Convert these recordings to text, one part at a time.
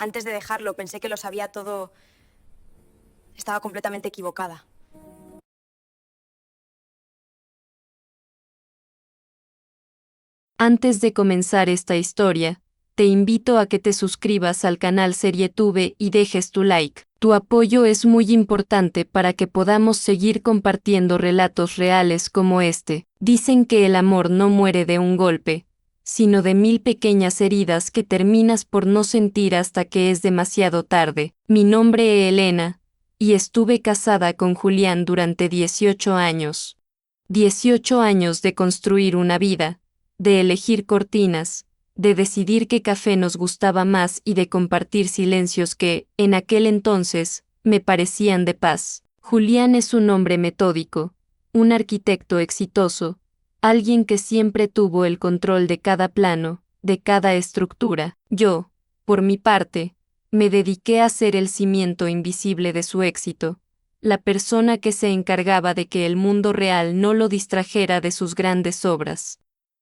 Antes de dejarlo, pensé que lo sabía todo. Estaba completamente equivocada. Antes de comenzar esta historia, te invito a que te suscribas al canal SerieTube y dejes tu like. Tu apoyo es muy importante para que podamos seguir compartiendo relatos reales como este. Dicen que el amor no muere de un golpe, sino de 1000 pequeñas heridas que terminas por no sentir hasta que es demasiado tarde. Mi nombre es Elena, y estuve casada con Julián durante 18 años. 18 años de construir una vida, de elegir cortinas, de decidir qué café nos gustaba más y de compartir silencios que, en aquel entonces, me parecían de paz. Julián es un hombre metódico, un arquitecto exitoso, alguien que siempre tuvo el control de cada plano, de cada estructura. Yo, por mi parte, me dediqué a ser el cimiento invisible de su éxito, la persona que se encargaba de que el mundo real no lo distrajera de sus grandes obras.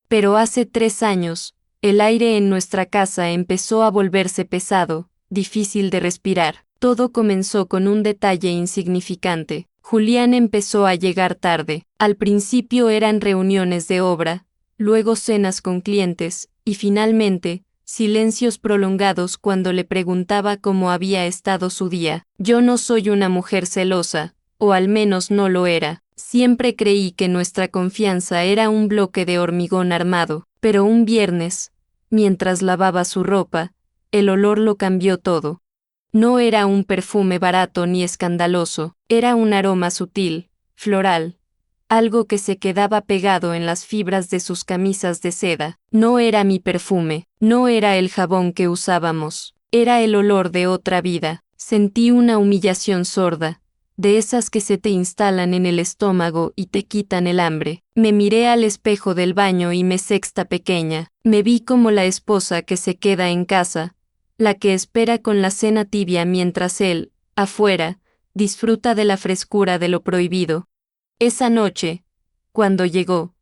Pero hace 3 años, el aire en nuestra casa empezó a volverse pesado, difícil de respirar. Todo comenzó con un detalle insignificante. Julián empezó a llegar tarde. Al principio eran reuniones de obra, luego cenas con clientes, y finalmente, silencios prolongados cuando le preguntaba cómo había estado su día. Yo no soy una mujer celosa, o al menos no lo era. Siempre creí que nuestra confianza era un bloque de hormigón armado, pero un viernes, mientras lavaba su ropa, el olor lo cambió todo. No era un perfume barato ni escandaloso, era un aroma sutil, floral, algo que se quedaba pegado en las fibras de sus camisas de seda. No era mi perfume, no era el jabón que usábamos, era el olor de otra vida. Sentí una humillación sorda, de esas que se te instalan en el estómago y te quitan el hambre. Me miré al espejo del baño y me sexta pequeña. Me vi como la esposa que se queda en casa, la que espera con la cena tibia mientras él, afuera, disfruta de la frescura de lo prohibido. Esa noche, cuando llegó,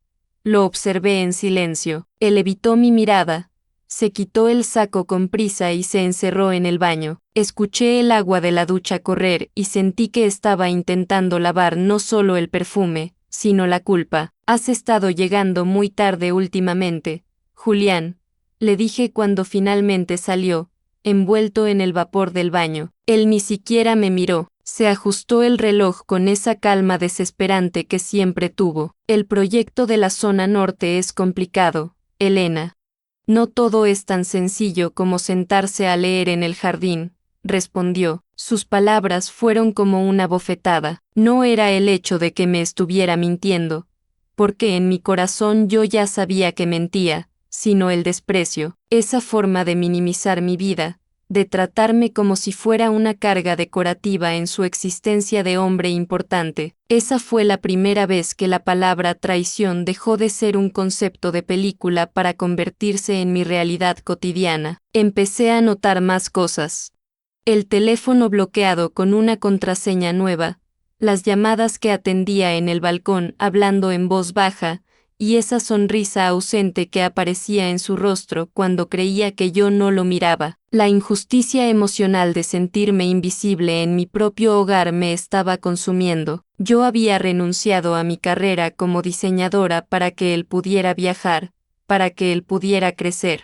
lo observé en silencio. Él evitó mi mirada, se quitó el saco con prisa y se encerró en el baño. Escuché el agua de la ducha correr y sentí que estaba intentando lavar no solo el perfume, sino la culpa. Has estado llegando muy tarde últimamente, Julián, le dije cuando finalmente salió, envuelto en el vapor del baño. Él ni siquiera me miró. Se ajustó el reloj con esa calma desesperante que siempre tuvo. El proyecto de la zona norte es complicado, Elena. No todo es tan sencillo como sentarse a leer en el jardín, respondió. Sus palabras fueron como una bofetada. No era el hecho de que me estuviera mintiendo, porque en mi corazón yo ya sabía que mentía, sino el desprecio, esa forma de minimizar mi vida, de tratarme como si fuera una carga decorativa en su existencia de hombre importante. Esa fue la primera vez que la palabra traición dejó de ser un concepto de película para convertirse en mi realidad cotidiana. Empecé a notar más cosas. El teléfono bloqueado con una contraseña nueva, las llamadas que atendía en el balcón hablando en voz baja, y esa sonrisa ausente que aparecía en su rostro cuando creía que yo no lo miraba. La injusticia emocional de sentirme invisible en mi propio hogar me estaba consumiendo. Yo había renunciado a mi carrera como diseñadora para que él pudiera viajar, para que él pudiera crecer.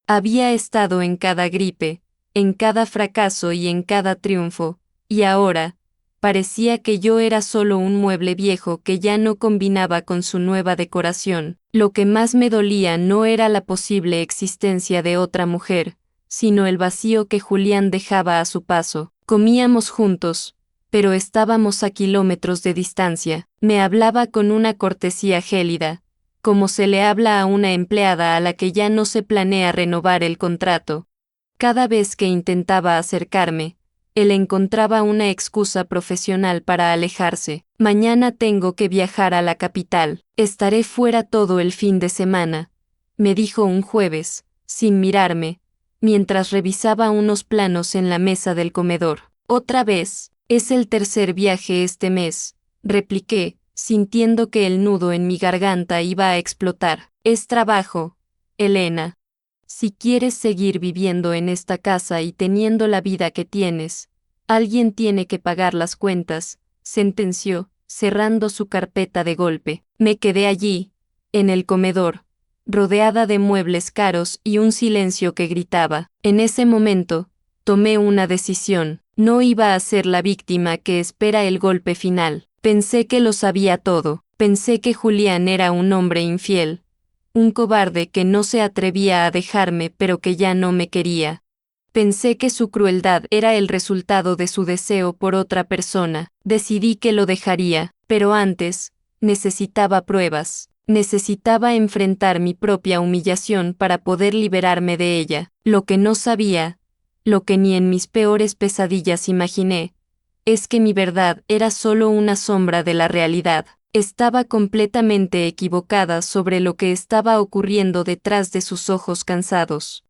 Había estado en cada gripe, en cada fracaso y en cada triunfo, y ahora, parecía que yo era solo un mueble viejo que ya no combinaba con su nueva decoración. Lo que más me dolía no era la posible existencia de otra mujer, sino el vacío que Julián dejaba a su paso. Comíamos juntos, pero estábamos a kilómetros de distancia. Me hablaba con una cortesía gélida, como se le habla a una empleada a la que ya no se planea renovar el contrato. Cada vez que intentaba acercarme, él encontraba una excusa profesional para alejarse. Mañana tengo que viajar a la capital. Estaré fuera todo el fin de semana, me dijo un jueves, sin mirarme, mientras revisaba unos planos en la mesa del comedor. Otra vez, es el tercer viaje este mes, repliqué, sintiendo que el nudo en mi garganta iba a explotar. Es trabajo, Elena. Si quieres seguir viviendo en esta casa y teniendo la vida que tienes, alguien tiene que pagar las cuentas, sentenció, cerrando su carpeta de golpe. Me quedé allí, en el comedor, rodeada de muebles caros y un silencio que gritaba. En ese momento, tomé una decisión. No iba a ser la víctima que espera el golpe final. Pensé que lo sabía todo. Pensé que Julián era un hombre infiel, un cobarde que no se atrevía a dejarme pero que ya no me quería. Pensé que su crueldad era el resultado de su deseo por otra persona. Decidí que lo dejaría, pero antes, necesitaba pruebas. Necesitaba enfrentar mi propia humillación para poder liberarme de ella. Lo que no sabía, lo que ni en mis peores pesadillas imaginé, es que mi verdad era solo una sombra de la realidad. Estaba completamente equivocada sobre lo que estaba ocurriendo detrás de sus ojos cansados.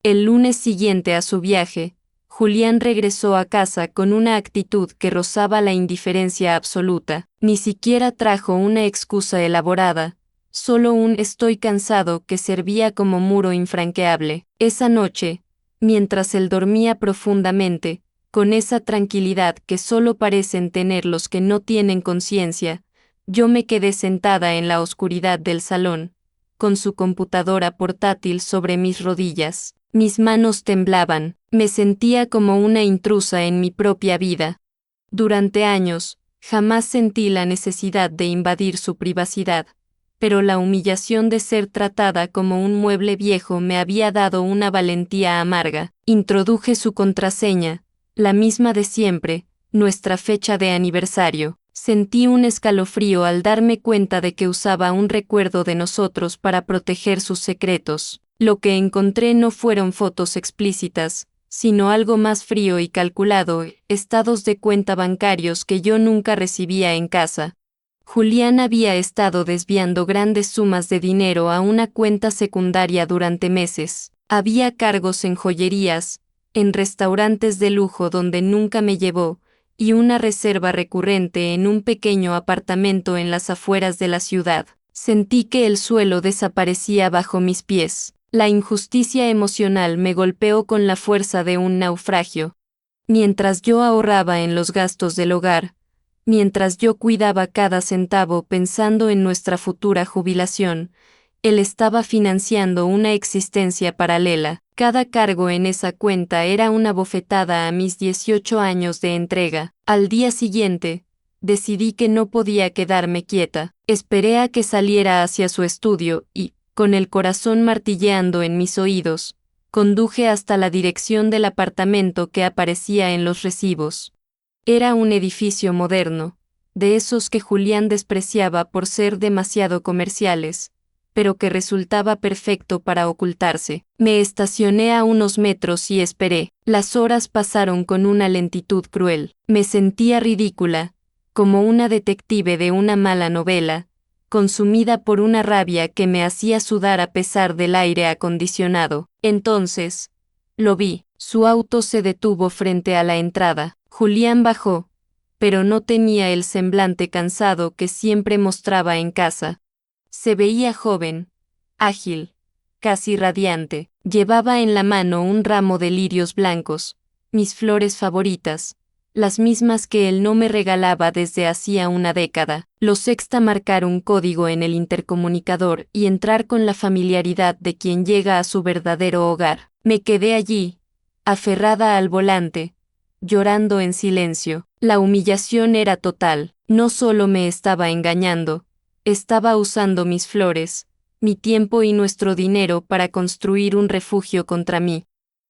El lunes siguiente a su viaje, Julián regresó a casa con una actitud que rozaba la indiferencia absoluta. Ni siquiera trajo una excusa elaborada, solo un estoy cansado que servía como muro infranqueable. Esa noche, mientras él dormía profundamente, con esa tranquilidad que solo parecen tener los que no tienen conciencia, yo me quedé sentada en la oscuridad del salón, con su computadora portátil sobre mis rodillas. Mis manos temblaban, me sentía como una intrusa en mi propia vida. Durante años, jamás sentí la necesidad de invadir su privacidad, pero la humillación de ser tratada como un mueble viejo me había dado una valentía amarga. Introduje su contraseña, la misma de siempre, nuestra fecha de aniversario. Sentí un escalofrío al darme cuenta de que usaba un recuerdo de nosotros para proteger sus secretos. Lo que encontré no fueron fotos explícitas, sino algo más frío y calculado, estados de cuenta bancarios que yo nunca recibía en casa. Julián había estado desviando grandes sumas de dinero a una cuenta secundaria durante meses. Había cargos en joyerías, en restaurantes de lujo donde nunca me llevó, y una reserva recurrente en un pequeño apartamento en las afueras de la ciudad. Sentí que el suelo desaparecía bajo mis pies. La injusticia emocional me golpeó con la fuerza de un naufragio. Mientras yo ahorraba en los gastos del hogar, mientras yo cuidaba cada centavo pensando en nuestra futura jubilación, él estaba financiando una existencia paralela. Cada cargo en esa cuenta era una bofetada a mis 18 años de entrega. Al día siguiente, decidí que no podía quedarme quieta. Esperé a que saliera hacia su estudio y, con el corazón martilleando en mis oídos, conduje hasta la dirección del apartamento que aparecía en los recibos. Era un edificio moderno, de esos que Julián despreciaba por ser demasiado comerciales, pero que resultaba perfecto para ocultarse. Me estacioné a unos metros y esperé. Las horas pasaron con una lentitud cruel. Me sentía ridícula, como una detective de una mala novela, consumida por una rabia que me hacía sudar a pesar del aire acondicionado. Entonces, lo vi. Su auto se detuvo frente a la entrada. Julián bajó, pero no tenía el semblante cansado que siempre mostraba en casa. Se veía joven, ágil, casi radiante. Llevaba en la mano un ramo de lirios blancos, mis flores favoritas, las mismas que él no me regalaba desde hacía una década. Lo sexta marcar un código en el intercomunicador y entrar con la familiaridad de quien llega a su verdadero hogar. Me quedé allí, aferrada al volante, llorando en silencio. La humillación era total. No solo me estaba engañando, estaba usando mis flores, mi tiempo y nuestro dinero para construir un refugio contra mí.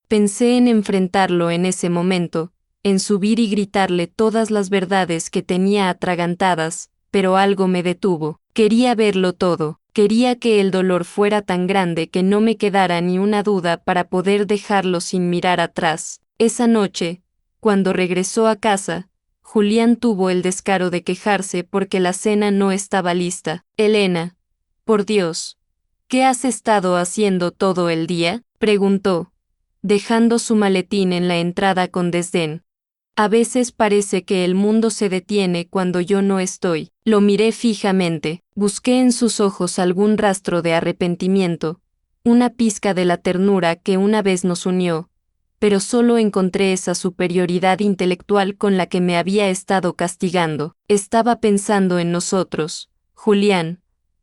Pensé en enfrentarlo en ese momento, en subir y gritarle todas las verdades que tenía atragantadas, pero algo me detuvo. Quería verlo todo. Quería que el dolor fuera tan grande que no me quedara ni una duda para poder dejarlo sin mirar atrás. Esa noche, cuando regresó a casa, Julián tuvo el descaro de quejarse porque la cena no estaba lista. Elena, por Dios, ¿qué has estado haciendo todo el día?, preguntó, dejando su maletín en la entrada con desdén. A veces parece que el mundo se detiene cuando yo no estoy. Lo miré fijamente, busqué en sus ojos algún rastro de arrepentimiento, una pizca de la ternura que una vez nos unió, pero solo encontré esa superioridad intelectual con la que me había estado castigando. Estaba pensando en nosotros, Julián,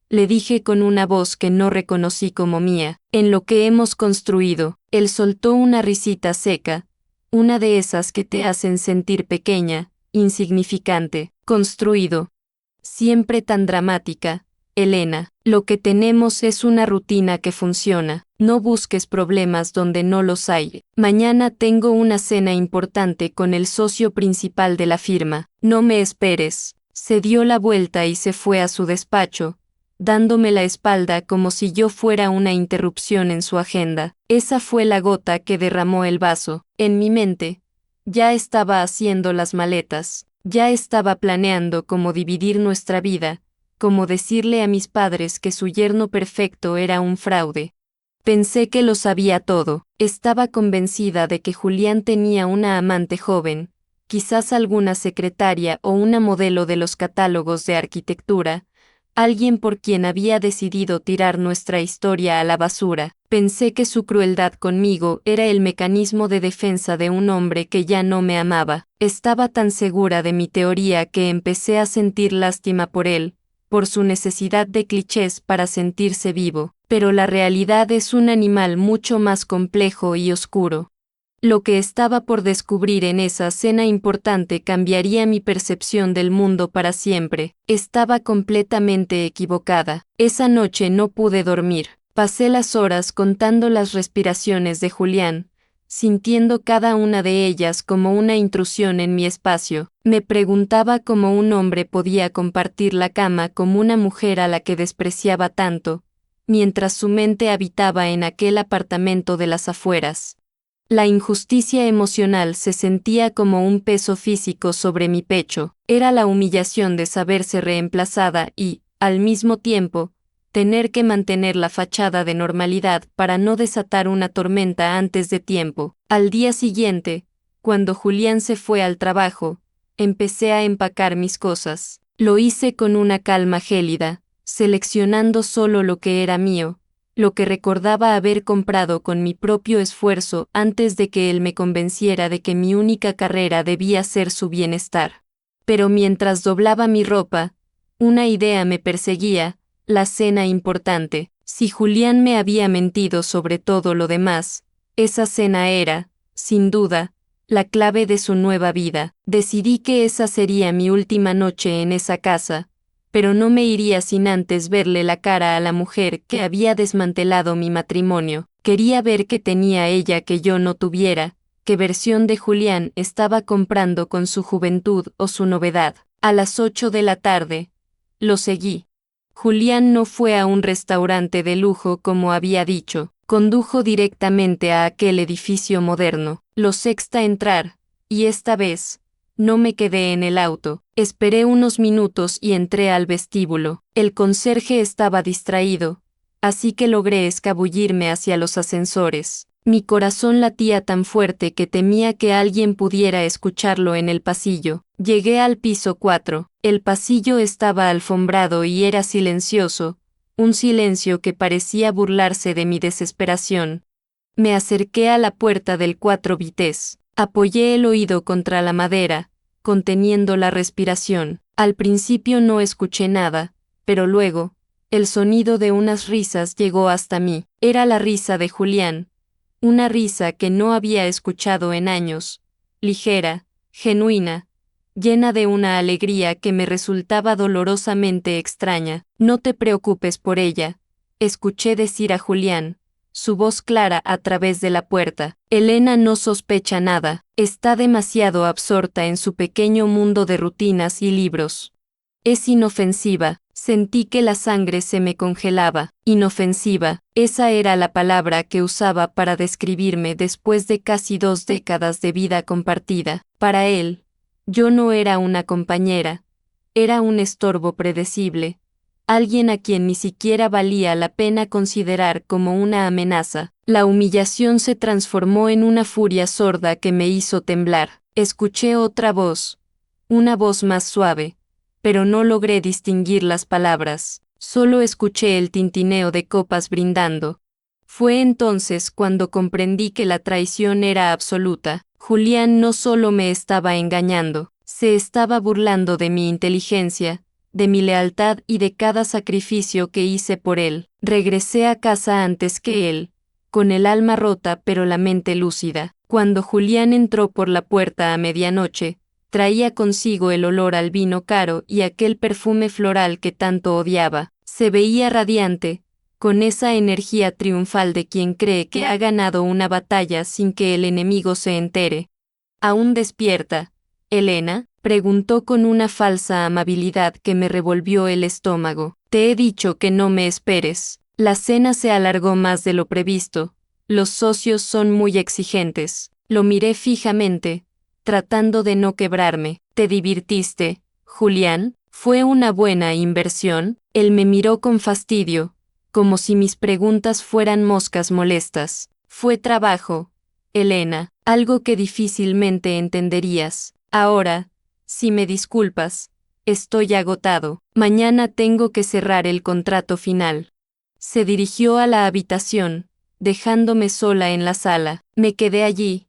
le dije con una voz que no reconocí como mía, en lo que hemos construido. Él soltó una risita seca, una de esas que te hacen sentir pequeña, insignificante. Construido. Siempre tan dramática, Elena. Lo que tenemos es una rutina que funciona. No busques problemas donde no los hay. Mañana tengo una cena importante con el socio principal de la firma. No me esperes. Se dio la vuelta y se fue a su despacho, dándome la espalda como si yo fuera una interrupción en su agenda. Esa fue la gota que derramó el vaso. En mi mente, ya estaba haciendo las maletas, ya estaba planeando cómo dividir nuestra vida, cómo decirle a mis padres que su yerno perfecto era un fraude. Pensé que lo sabía todo. Estaba convencida de que Julián tenía una amante joven, quizás alguna secretaria o una modelo de los catálogos de arquitectura, alguien por quien había decidido tirar nuestra historia a la basura. Pensé que su crueldad conmigo era el mecanismo de defensa de un hombre que ya no me amaba. Estaba tan segura de mi teoría que empecé a sentir lástima por él, por su necesidad de clichés para sentirse vivo. Pero la realidad es un animal mucho más complejo y oscuro. Lo que estaba por descubrir en esa cena importante cambiaría mi percepción del mundo para siempre. Estaba completamente equivocada. Esa noche no pude dormir. Pasé las horas contando las respiraciones de Julián, sintiendo cada una de ellas como una intrusión en mi espacio. Me preguntaba cómo un hombre podía compartir la cama con una mujer a la que despreciaba tanto, mientras su mente habitaba en aquel apartamento de las afueras. La injusticia emocional se sentía como un peso físico sobre mi pecho. Era la humillación de saberse reemplazada y, al mismo tiempo, tener que mantener la fachada de normalidad para no desatar una tormenta antes de tiempo. Al día siguiente, cuando Julián se fue al trabajo, empecé a empacar mis cosas. Lo hice con una calma gélida, seleccionando solo lo que era mío, lo que recordaba haber comprado con mi propio esfuerzo antes de que él me convenciera de que mi única carrera debía ser su bienestar. Pero mientras doblaba mi ropa, una idea me perseguía: la cena importante. Si Julián me había mentido sobre todo lo demás, esa cena era, sin duda, la clave de su nueva vida. Decidí que esa sería mi última noche en esa casa, pero no me iría sin antes verle la cara a la mujer que había desmantelado mi matrimonio. Quería ver qué tenía ella que yo no tuviera, qué versión de Julián estaba comprando con su juventud o su novedad. A las 8 de la tarde, lo seguí. Julián no fue a un restaurante de lujo como había dicho, condujo directamente a aquel edificio moderno. Lo sexta entrar, y esta vez, no me quedé en el auto. Esperé unos minutos y entré al vestíbulo. El conserje estaba distraído, así que logré escabullirme hacia los ascensores. Mi corazón latía tan fuerte que temía que alguien pudiera escucharlo en el pasillo. Llegué al piso 4. El pasillo estaba alfombrado y era silencioso, un silencio que parecía burlarse de mi desesperación. Me acerqué a la puerta del 4 Vitesse. Apoyé el oído contra la madera, conteniendo la respiración. Al principio no escuché nada, pero luego, el sonido de unas risas llegó hasta mí. Era la risa de Julián, una risa que no había escuchado en años, ligera, genuina, llena de una alegría que me resultaba dolorosamente extraña. No te preocupes por ella, escuché decir a Julián, su voz clara a través de la puerta. Elena no sospecha nada, está demasiado absorta en su pequeño mundo de rutinas y libros. Es inofensiva. Sentí que la sangre se me congelaba. Inofensiva, esa era la palabra que usaba para describirme después de casi 2 décadas de vida compartida. Para él, yo no era una compañera, era un estorbo predecible, alguien a quien ni siquiera valía la pena considerar como una amenaza. La humillación se transformó en una furia sorda que me hizo temblar. Escuché otra voz, una voz más suave, pero no logré distinguir las palabras. Solo escuché el tintineo de copas brindando. Fue entonces cuando comprendí que la traición era absoluta. Julián no solo me estaba engañando, se estaba burlando de mi inteligencia, de mi lealtad y de cada sacrificio que hice por él. Regresé a casa antes que él, con el alma rota pero la mente lúcida. Cuando Julián entró por la puerta a medianoche, traía consigo el olor al vino caro y aquel perfume floral que tanto odiaba. Se veía radiante, con esa energía triunfal de quien cree que ha ganado una batalla sin que el enemigo se entere. ¿Aún despierta, Elena?, preguntó con una falsa amabilidad que me revolvió el estómago. Te he dicho que no me esperes. La cena se alargó más de lo previsto. Los socios son muy exigentes. Lo miré fijamente, tratando de no quebrarme. ¿Te divirtiste, Julián? ¿Fue una buena inversión? Él me miró con fastidio, como si mis preguntas fueran moscas molestas. Fue trabajo, Elena, algo que difícilmente entenderías. Ahora, si me disculpas, estoy agotado. Mañana tengo que cerrar el contrato final. Se dirigió a la habitación, dejándome sola en la sala. Me quedé allí,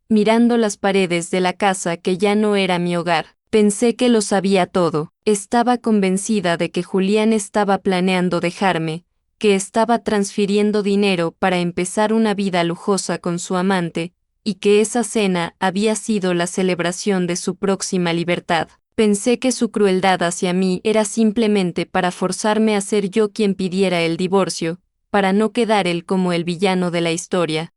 mirando las paredes de la casa que ya no era mi hogar. Pensé que lo sabía todo. Estaba convencida de que Julián estaba planeando dejarme, que estaba transfiriendo dinero para empezar una vida lujosa con su amante, y que esa cena había sido la celebración de su próxima libertad. Pensé que su crueldad hacia mí era simplemente para forzarme a ser yo quien pidiera el divorcio, para no quedar él como el villano de la historia.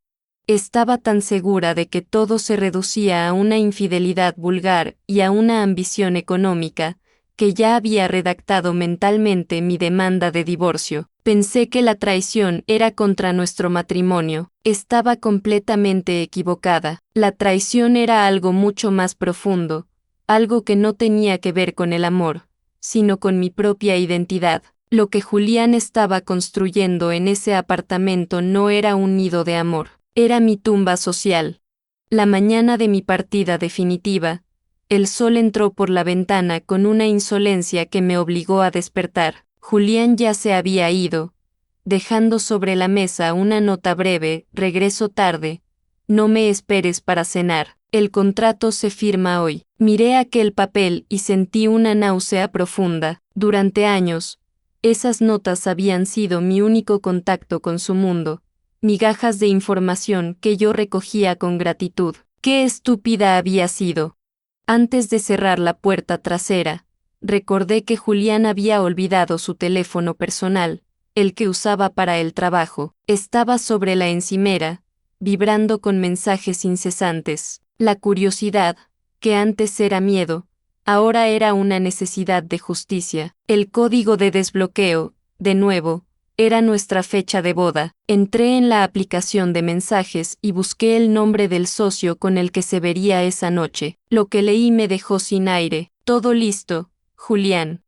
Estaba tan segura de que todo se reducía a una infidelidad vulgar y a una ambición económica, que ya había redactado mentalmente mi demanda de divorcio. Pensé que la traición era contra nuestro matrimonio. Estaba completamente equivocada. La traición era algo mucho más profundo, algo que no tenía que ver con el amor, sino con mi propia identidad. Lo que Julián estaba construyendo en ese apartamento no era un nido de amor, era mi tumba social. La mañana de mi partida definitiva, el sol entró por la ventana con una insolencia que me obligó a despertar. Julián ya se había ido, dejando sobre la mesa una nota breve: regreso tarde, no me esperes para cenar. El contrato se firma hoy. Miré aquel papel y sentí una náusea profunda. Durante años, esas notas habían sido mi único contacto con su mundo, migajas de información que yo recogía con gratitud. Qué estúpida había sido. Antes de cerrar la puerta trasera, recordé que Julián había olvidado su teléfono personal, el que usaba para el trabajo. Estaba sobre la encimera, vibrando con mensajes incesantes. La curiosidad, que antes era miedo, ahora era una necesidad de justicia. El código de desbloqueo, de nuevo, era nuestra fecha de boda. Entré en la aplicación de mensajes y busqué el nombre del socio con el que se vería esa noche. Lo que leí me dejó sin aire. Todo listo, Julián.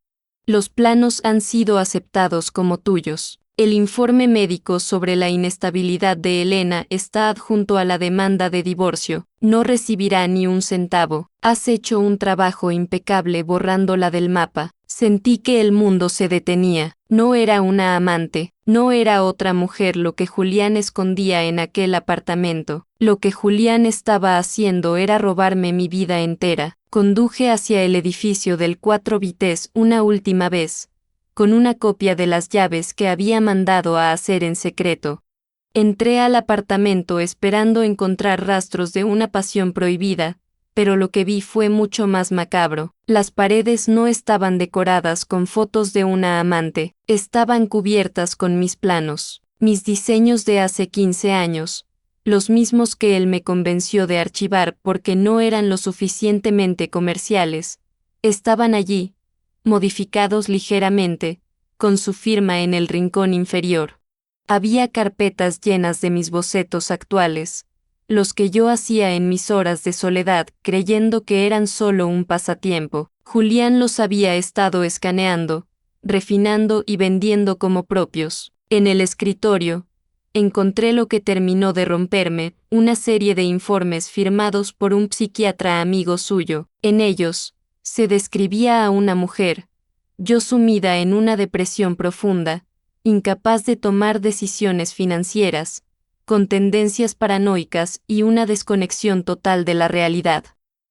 Los planos han sido aceptados como tuyos. El informe médico sobre la inestabilidad de Elena está adjunto a la demanda de divorcio. No recibirá ni un centavo. Has hecho un trabajo impecable borrándola del mapa. Sentí que el mundo se detenía. No era una amante, no era otra mujer lo que Julián escondía en aquel apartamento. Lo que Julián estaba haciendo era robarme mi vida entera. Conduje hacia el edificio del 4 Vites una última vez, con una copia de las llaves que había mandado a hacer en secreto. Entré al apartamento esperando encontrar rastros de una pasión prohibida, pero lo que vi fue mucho más macabro. Las paredes no estaban decoradas con fotos de una amante, estaban cubiertas con mis planos, mis diseños de hace 15 años, los mismos que él me convenció de archivar porque no eran lo suficientemente comerciales. Estaban allí, modificados ligeramente, con su firma en el rincón inferior. Había carpetas llenas de mis bocetos actuales, los que yo hacía en mis horas de soledad creyendo que eran solo un pasatiempo. Julián los había estado escaneando, refinando y vendiendo como propios. En el escritorio, encontré lo que terminó de romperme, una serie de informes firmados por un psiquiatra amigo suyo. En ellos, se describía a una mujer, yo sumida en una depresión profunda, incapaz de tomar decisiones financieras, con tendencias paranoicas y una desconexión total de la realidad.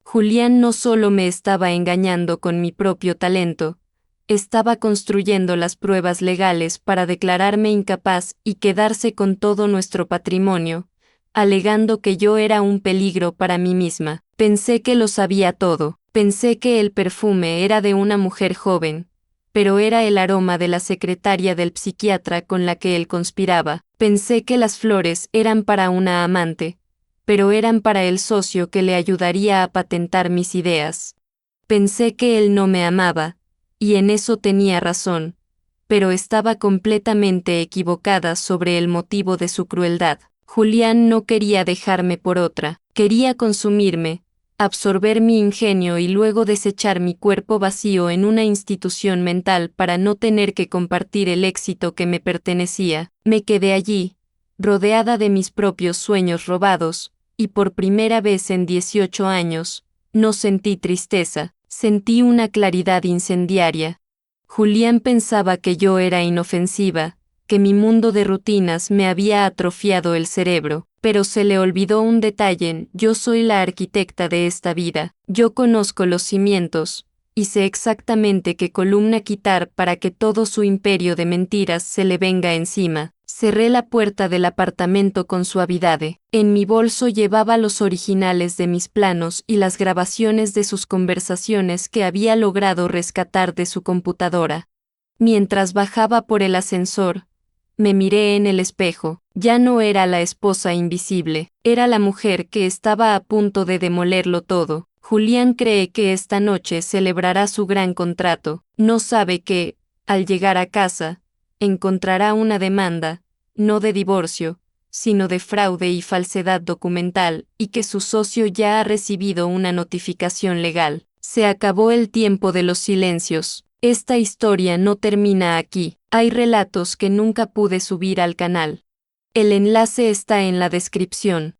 Julián no solo me estaba engañando con mi propio talento, estaba construyendo las pruebas legales para declararme incapaz y quedarse con todo nuestro patrimonio, alegando que yo era un peligro para mí misma. Pensé que lo sabía todo, pensé que el perfume era de una mujer joven, pero era el aroma de la secretaria del psiquiatra con la que él conspiraba. Pensé que las flores eran para una amante, pero eran para el socio que le ayudaría a patentar mis ideas. Pensé que él no me amaba, y en eso tenía razón, pero estaba completamente equivocada sobre el motivo de su crueldad. Julián no quería dejarme por otra, quería consumirme, absorber mi ingenio y luego desechar mi cuerpo vacío en una institución mental para no tener que compartir el éxito que me pertenecía. Me quedé allí, rodeada de mis propios sueños robados, y por primera vez en 18 años, no sentí tristeza, sentí una claridad incendiaria. Julián pensaba que yo era inofensiva, que mi mundo de rutinas me había atrofiado el cerebro, pero se le olvidó un detalle: yo soy la arquitecta de esta vida, yo conozco los cimientos, y sé exactamente qué columna quitar para que todo su imperio de mentiras se le venga encima. Cerré la puerta del apartamento con suavidad. En mi bolso llevaba los originales de mis planos y las grabaciones de sus conversaciones que había logrado rescatar de su computadora. Mientras bajaba por el ascensor, me miré en el espejo. Ya no era la esposa invisible, era la mujer que estaba a punto de demolerlo todo. Julián cree que esta noche celebrará su gran contrato. No sabe que, al llegar a casa, encontrará una demanda, no de divorcio, sino de fraude y falsedad documental, y que su socio ya ha recibido una notificación legal. Se acabó el tiempo de los silencios. Esta historia no termina aquí. Hay relatos que nunca pude subir al canal. El enlace está en la descripción.